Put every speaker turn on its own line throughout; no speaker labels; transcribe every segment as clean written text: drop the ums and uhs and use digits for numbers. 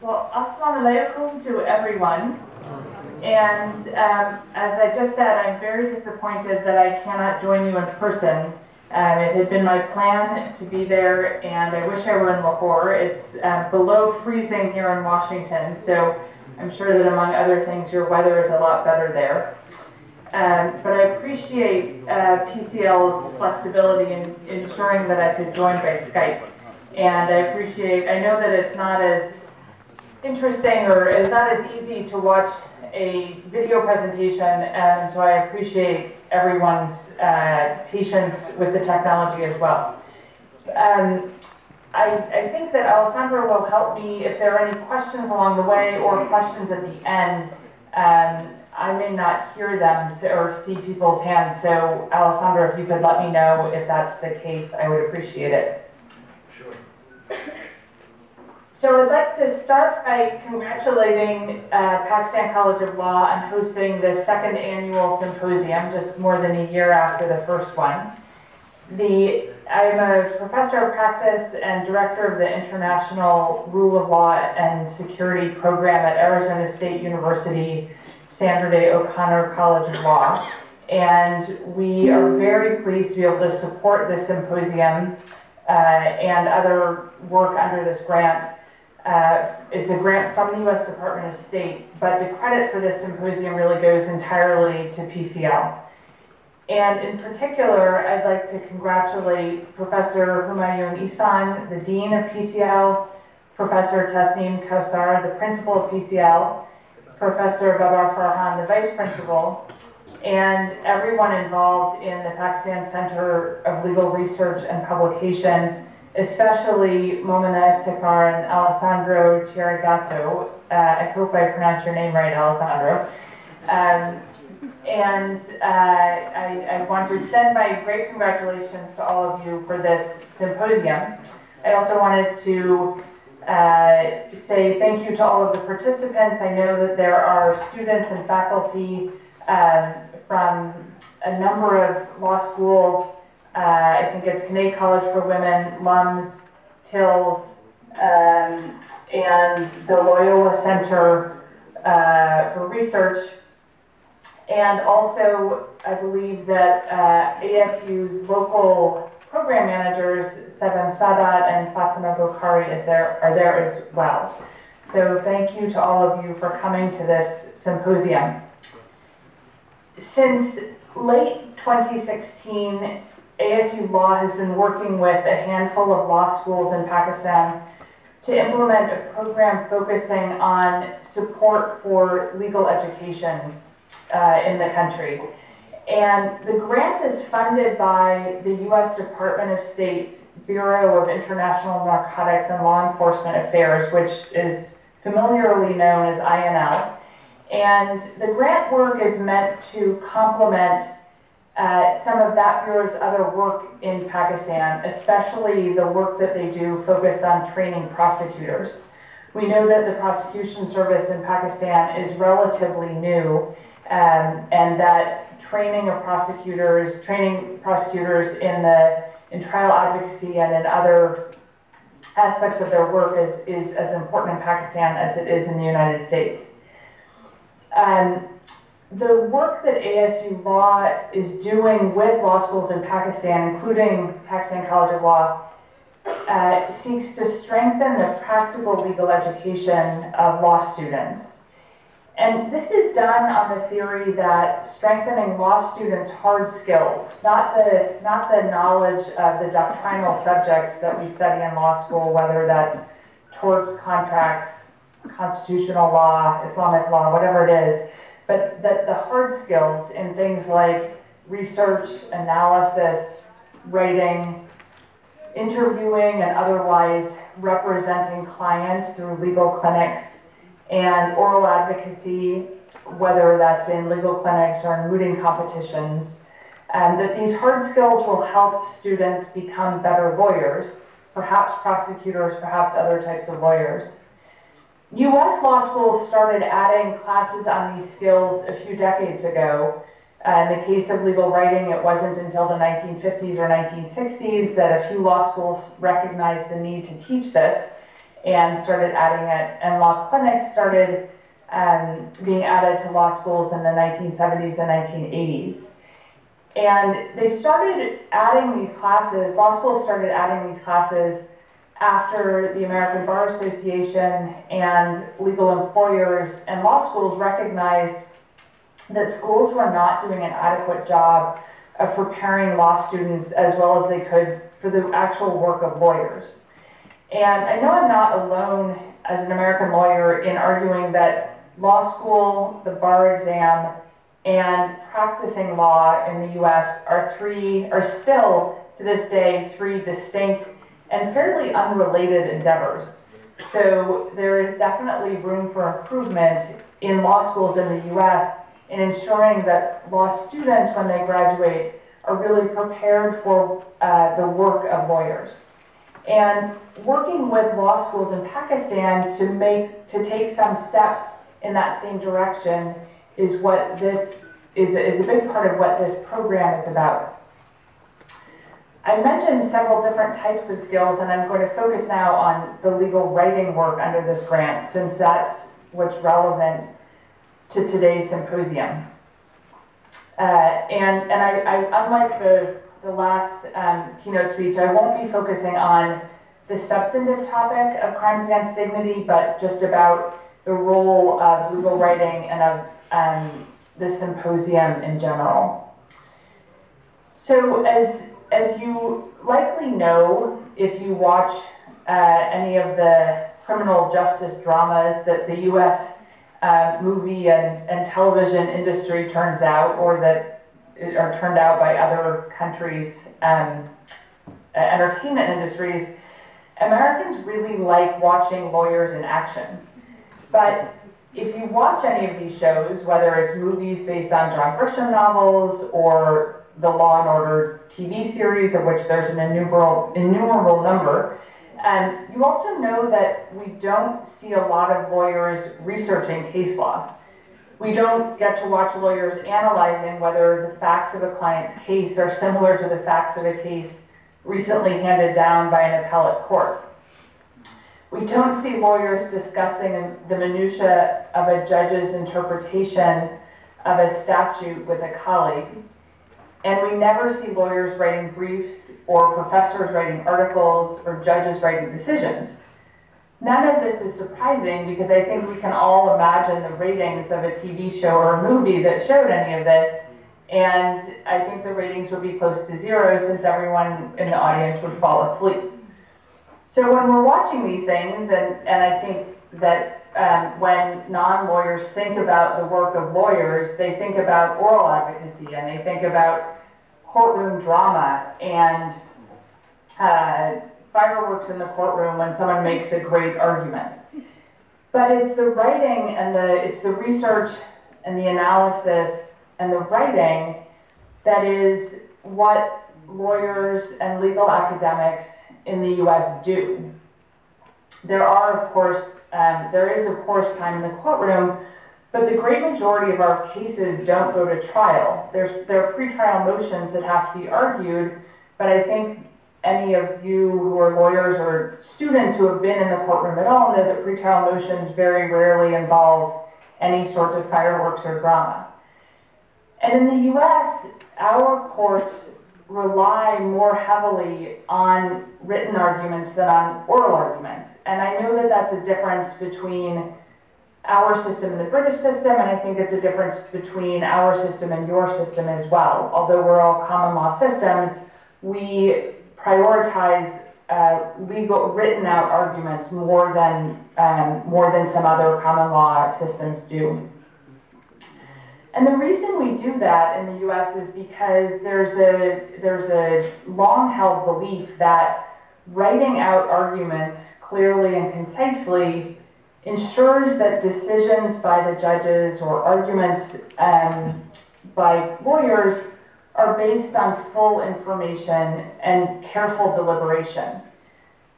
Well, assalamu alaikum to everyone. And as I just said, I'm very disappointed that I cannot join you in person. It had been my plan to be there, and I wish I were in Lahore. It's below freezing here in Washington, so I'm sure that among other things, your weather is a lot better there. But I appreciate PCL's flexibility in ensuring that I could join by Skype. And I know that it's not as interesting or it's not as easy to watch a video presentation, and so I appreciate everyone's patience with the technology as well. I think that Alessandro will help me if there are any questions along the way or questions at the end. I may not hear them or see people's hands, so Alessandro, if you could let me know if that's the case, I would appreciate it. Sure. So I'd like to start by congratulating Pakistan College of Law on hosting the second annual symposium, just more than a year after the first one. I'm a professor of practice and director of the International Rule of Law and Security program at Arizona State University, Sandra Day O'Connor College of Law. And we are very pleased to be able to support this symposium and other work under this grant. It's a grant from the U.S. Department of State, but the credit for this symposium really goes entirely to PCL. And in particular, I'd like to congratulate Professor Humayun Ihsan, the Dean of PCL, Professor Tasneem Kausar, the Principal of PCL, Professor Babar Farhan, the Vice Principal, and everyone involved in the Pakistan Center of Legal Research and Publication, especially Momina Iftikhar and Alessandro Chirigato. I hope I pronounced your name right, Alessandro. I want to extend my great congratulations to all of you for this symposium. I also wanted to say thank you to all of the participants. I know that there are students and faculty from a number of law schools. I think it's Keynote College for Women, LUMS, TILS, and the Loyola Center for Research. And also, I believe that ASU's local program managers, Sebem Sadat and Fatima Bokhari, are there as well. So thank you to all of you for coming to this symposium. Since late 2016, ASU Law has been working with a handful of law schools in Pakistan to implement a program focusing on support for legal education in the country. And the grant is funded by the U.S. Department of State's Bureau of International Narcotics and Law Enforcement Affairs, which is familiarly known as INL. And the grant work is meant to complement some of that bureau's other work in Pakistan, especially the work that they do focused on training prosecutors. We know that the prosecution service in Pakistan is relatively new, and that training prosecutors in trial advocacy and in other aspects of their work is as important in Pakistan as it is in the United States. The work that ASU Law is doing with law schools in Pakistan, including Pakistan College of Law, seeks to strengthen the practical legal education of law students. And this is done on the theory that strengthening law students' hard skills, not the knowledge of the doctrinal subjects that we study in law school, whether that's torts, contracts, constitutional law, Islamic law, whatever it is, but that the hard skills in things like research, analysis, writing, interviewing, and otherwise representing clients through legal clinics, and oral advocacy, whether that's in legal clinics or in mooting competitions, that these hard skills will help students become better lawyers, perhaps prosecutors, perhaps other types of lawyers. U.S. law schools started adding classes on these skills a few decades ago. In the case of legal writing, it wasn't until the 1950s or 1960s that a few law schools recognized the need to teach this. and started adding it, and law clinics started being added to law schools in the 1970s and 1980s. And they started adding these classes, law schools started adding these classes after the American Bar Association and legal employers and law schools recognized that schools were not doing an adequate job of preparing law students as well as they could for the actual work of lawyers. And I know I'm not alone as an American lawyer in arguing that law school, the bar exam, and practicing law in the US are still, to this day, three distinct and fairly unrelated endeavors. So there is definitely room for improvement in law schools in the US in ensuring that law students, when they graduate, are really prepared for the work of lawyers. And working with law schools in Pakistan to take some steps in that same direction is what this is a big part of what this program is about. I mentioned several different types of skills, and I'm going to focus now on the legal writing work under this grant, since that's what's relevant to today's symposium. And I unlike the last keynote speech, I won't be focusing on the substantive topic of crimes against dignity, but just about the role of legal writing and of the symposium in general. So as you likely know, if you watch any of the criminal justice dramas that the US movie and television industry turns out, or that are turned out by other countries' entertainment industries, Americans really like watching lawyers in action. But if you watch any of these shows, whether it's movies based on John Grisham novels or the Law and Order TV series, of which there's an innumerable number, you also know that we don't see a lot of lawyers researching case law. We don't get to watch lawyers analyzing whether the facts of a client's case are similar to the facts of a case recently handed down by an appellate court. We don't see lawyers discussing the minutiae of a judge's interpretation of a statute with a colleague. And we never see lawyers writing briefs or professors writing articles or judges writing decisions. None of this is surprising because I think we can all imagine the ratings of a TV show or a movie that showed any of this, and I think the ratings would be close to zero since everyone in the audience would fall asleep. So when we're watching these things, and I think that when non-lawyers think about the work of lawyers, they think about oral advocacy and they think about courtroom drama and fireworks in the courtroom when someone makes a great argument. But it's the writing and it's the research and the analysis and the writing that is what lawyers and legal academics in the US do. There is of course time in the courtroom, but the great majority of our cases don't go to trial. There are pretrial motions that have to be argued, but I think any of you who are lawyers or students who have been in the courtroom at all know that pretrial motions very rarely involve any sort of fireworks or drama. And in the US, our courts rely more heavily on written arguments than on oral arguments. And I know that that's a difference between our system and the British system, and I think it's a difference between our system and your system as well. Although we're all common law systems, we prioritize legal written out arguments more than some other common law systems do. And the reason we do that in the US is because there's a long-held belief that writing out arguments clearly and concisely ensures that decisions by the judges or arguments by lawyers are based on full information and careful deliberation.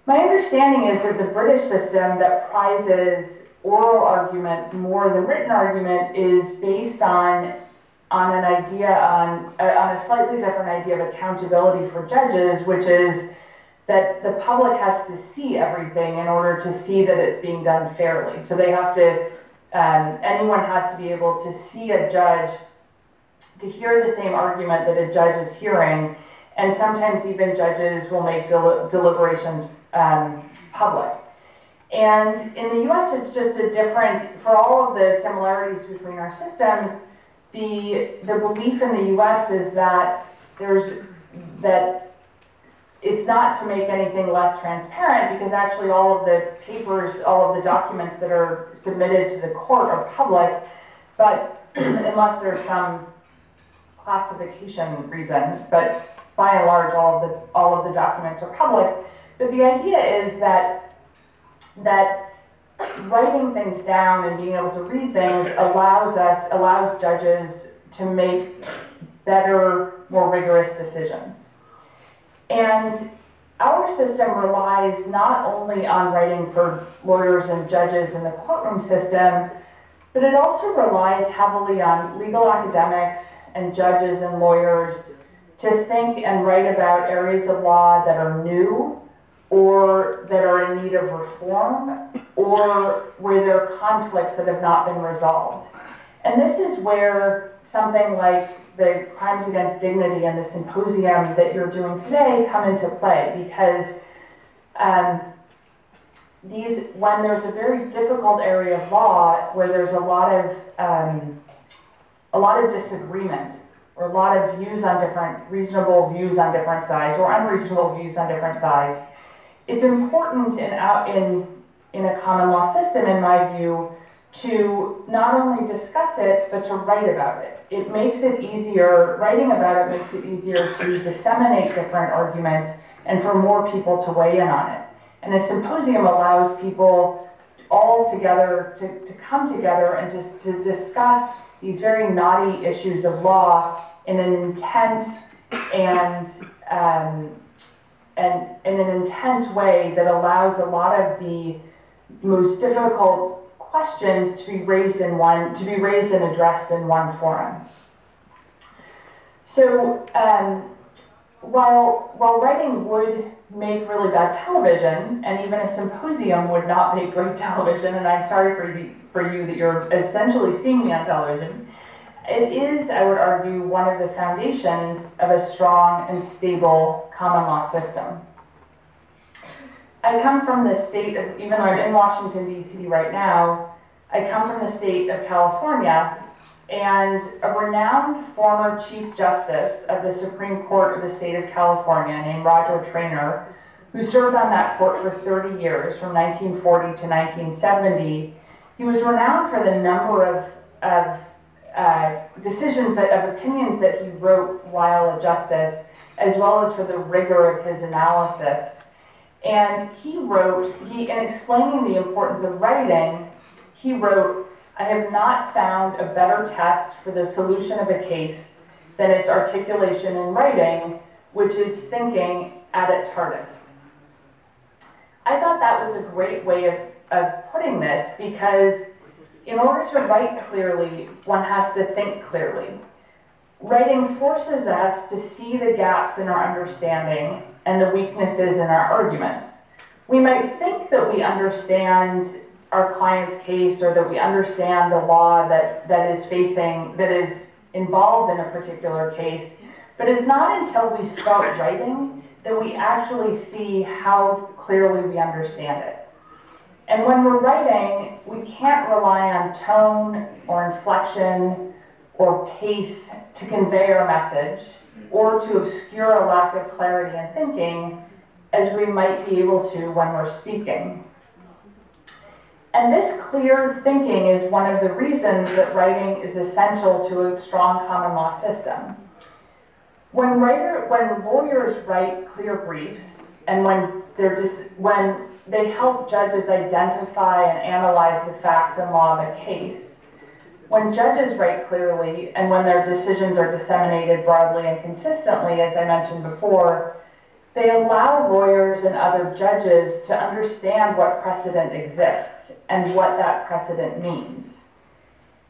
My understanding is that the British system that prizes oral argument more than written argument is based on a slightly different idea of accountability for judges, which is that the public has to see everything in order to see that it's being done fairly. So they have to, anyone has to be able to see a judge, to hear the same argument that a judge is hearing, and sometimes even judges will make deliberations public. And in the US, it's just a different, for all of the similarities between our systems, the belief in the US is that it's not to make anything less transparent, because actually all of the papers, all of the documents that are submitted to the court are public, but unless there's some classification reason, but by and large all of the documents are public. But the idea is that writing things down and being able to read things allows judges to make better, more rigorous decisions. And our system relies not only on writing for lawyers and judges in the courtroom system, but it also relies heavily on legal academics and judges and lawyers to think and write about areas of law that are new or that are in need of reform, or where there are conflicts that have not been resolved. And this is where something like the Crimes Against Dignity and the Symposium that you're doing today come into play, because when there's a very difficult area of law where there's a lot of disagreement, or a lot of views on reasonable views on different sides, or unreasonable views on different sides, it's important in a common law system, in my view, to not only discuss it, but to write about it. It makes it easier, writing about it makes it easier to disseminate different arguments and for more people to weigh in on it. And a symposium allows people all together to come together and just to discuss these very knotty issues of law in an intense and in an intense way that allows a lot of the most difficult questions to be raised and addressed in one forum. So while writing would make really bad television, and even a symposium would not make great television, and I'm sorry for you that you're essentially seeing me on television, it is, I would argue, one of the foundations of a strong and stable common law system. I come from the state of, even though I'm in Washington, D.C. right now, I come from the state of California, and a renowned former Chief Justice of the Supreme Court of the state of California named Roger Traynor, who served on that court for 30 years, from 1940 to 1970, he was renowned for the number of opinions that he wrote while a justice, as well as for the rigor of his analysis. And in explaining the importance of writing, he wrote, "I have not found a better test for the solution of a case than its articulation in writing, which is thinking at its hardest." I thought that was a great way of putting this, because in order to write clearly, one has to think clearly. Writing forces us to see the gaps in our understanding and the weaknesses in our arguments. We might think that we understand our client's case, or that we understand the law that is involved in a particular case, but it's not until we start writing that we actually see how clearly we understand it. And when we're writing, we can't rely on tone or inflection or pace to convey our message, or to obscure a lack of clarity in thinking, as we might be able to when we're speaking. And this clear thinking is one of the reasons that writing is essential to a strong common law system. When lawyers write clear briefs, and when they help judges identify and analyze the facts and law of a case, when judges write clearly, and when their decisions are disseminated broadly and consistently, as I mentioned before, they allow lawyers and other judges to understand what precedent exists and what that precedent means.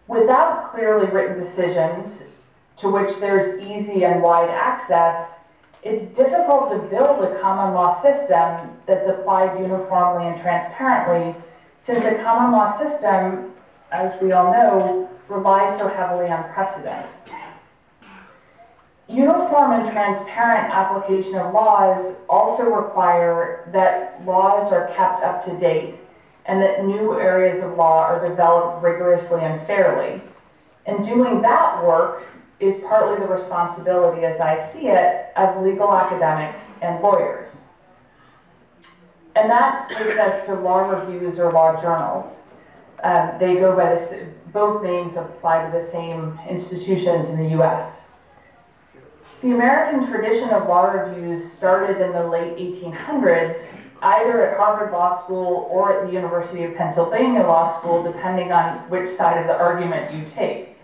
Without clearly written decisions to which there's easy and wide access, It's difficult to build a common law system that's applied uniformly and transparently, since a common law system, as we all know, relies so heavily on precedent. Uniform and transparent application of laws also require that laws are kept up to date and that new areas of law are developed rigorously and fairly. And doing that work is partly the responsibility, as I see it, of legal academics and lawyers. And that takes us to law reviews or law journals. They go by both names apply to the same institutions in the US. The American tradition of law reviews started in the late 1800s, either at Harvard Law School or at the University of Pennsylvania Law School, depending on which side of the argument you take.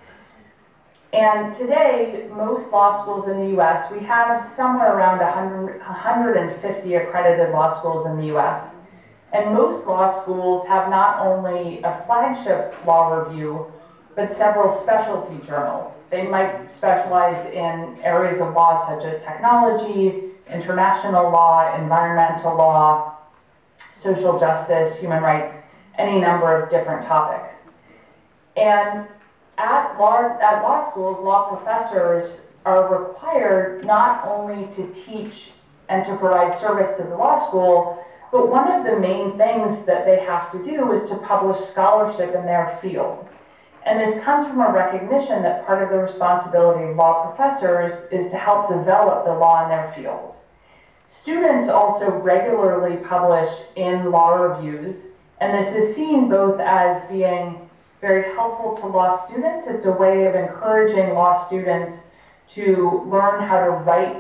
And today, most law schools in the US, we have somewhere around 150 accredited law schools in the US. And most law schools have not only a flagship law review, but several specialty journals. They might specialize in areas of law such as technology, international law, environmental law, social justice, human rights, any number of different topics. And at law schools, law professors are required not only to teach and to provide service to the law school, but one of the main things that they have to do is to publish scholarship in their field. And this comes from a recognition that part of the responsibility of law professors is to help develop the law in their field. Students also regularly publish in law reviews, and this is seen both as being very helpful to law students. It's a way of encouraging law students to learn how to write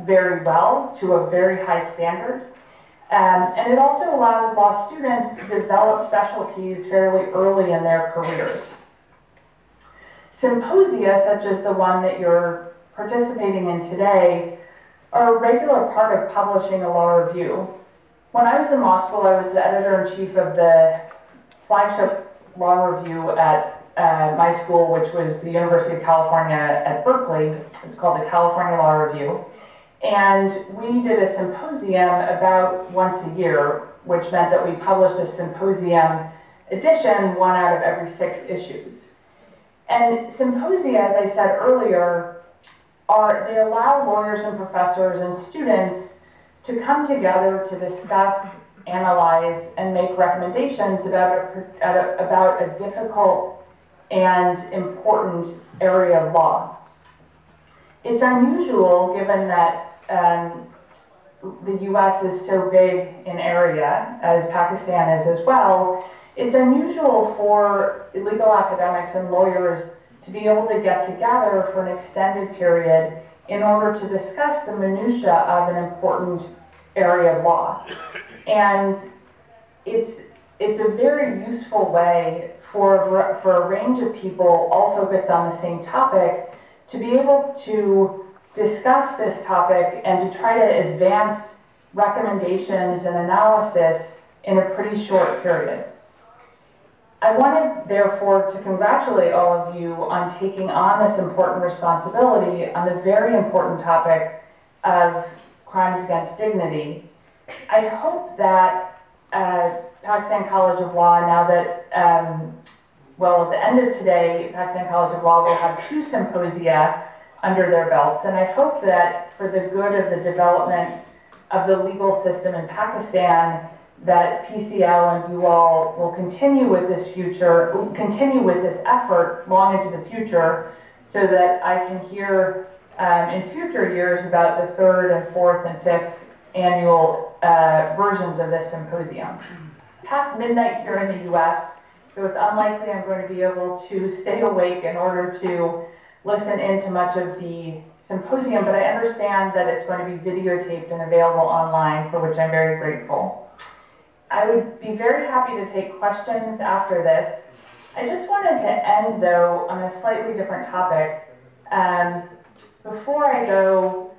very well to a very high standard. And it also allows law students to develop specialties fairly early in their careers. Symposia, such as the one that you're participating in today, are a regular part of publishing a law review. When I was in law school, I was the editor-in-chief of the flagship law review at my school, which was the University of California at Berkeley. It's called the California Law Review. And we did a symposium about once a year, which meant that we published a symposium edition, one out of every 6 issues. And symposia, as I said earlier, they allow lawyers and professors and students to come together to discuss, analyze, and make recommendations about a difficult and important area of law. It's unusual, given that the US is so big in area, as Pakistan is as well. It's unusual for legal academics and lawyers to be able to get together for an extended period in order to discuss the minutiae of an important area of law. And it's a very useful way for a range of people, all focused on the same topic, to be able to discuss this topic and to try to advance recommendations and analysis in a pretty short period. I wanted, therefore, to congratulate all of you on taking on this important responsibility on the very important topic of crimes against dignity. I hope that Pakistan College of Law, now that, well, at the end of today, Pakistan College of Law will have 2 symposia under their belts, and I hope that for the good of the development of the legal system in Pakistan, that PCL and you all will continue with this effort long into the future, so that I can hear in future years about the 3rd and 4th and 5th annual versions of this symposium. Past midnight here in the US, so it's unlikely I'm going to be able to stay awake in order to listen into much of the symposium, but I understand that it's going to be videotaped and available online, for which I'm very grateful. I would be very happy to take questions after this. I just wanted to end, though, on a slightly different topic. Before I go,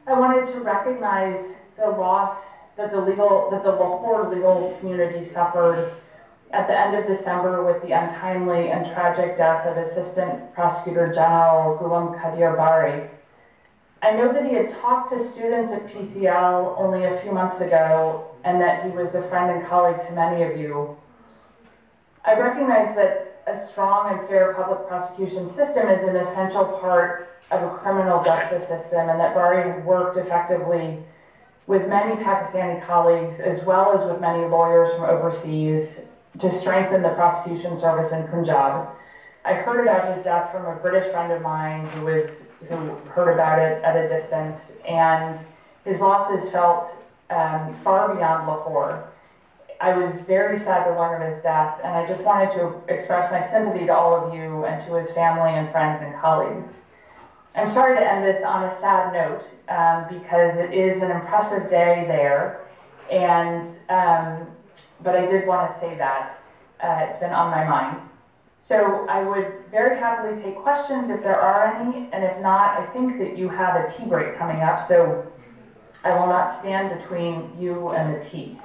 I wanted to recognize the loss that the Lahore legal community suffered at the end of December with the untimely and tragic death of Assistant Prosecutor General Ghulam Qadir Bari. I know that he had talked to students at PCL only a few months ago, and that he was a friend and colleague to many of you. I recognize that a strong and fair public prosecution system is an essential part of a criminal justice system, and that Bari worked effectively with many Pakistani colleagues, as well as with many lawyers from overseas, to strengthen the prosecution service in Punjab. I heard about his death from a British friend of mine who heard about it at a distance, and his loss is felt far beyond Lahore. I was very sad to learn of his death, and I just wanted to express my sympathy to all of you and to his family and friends and colleagues. I'm sorry to end this on a sad note, because it is an impressive day there, and but I did want to say that. It's been on my mind. So I would very happily take questions if there are any, and if not, I think that you have a tea break coming up, so I will not stand between you and the tea.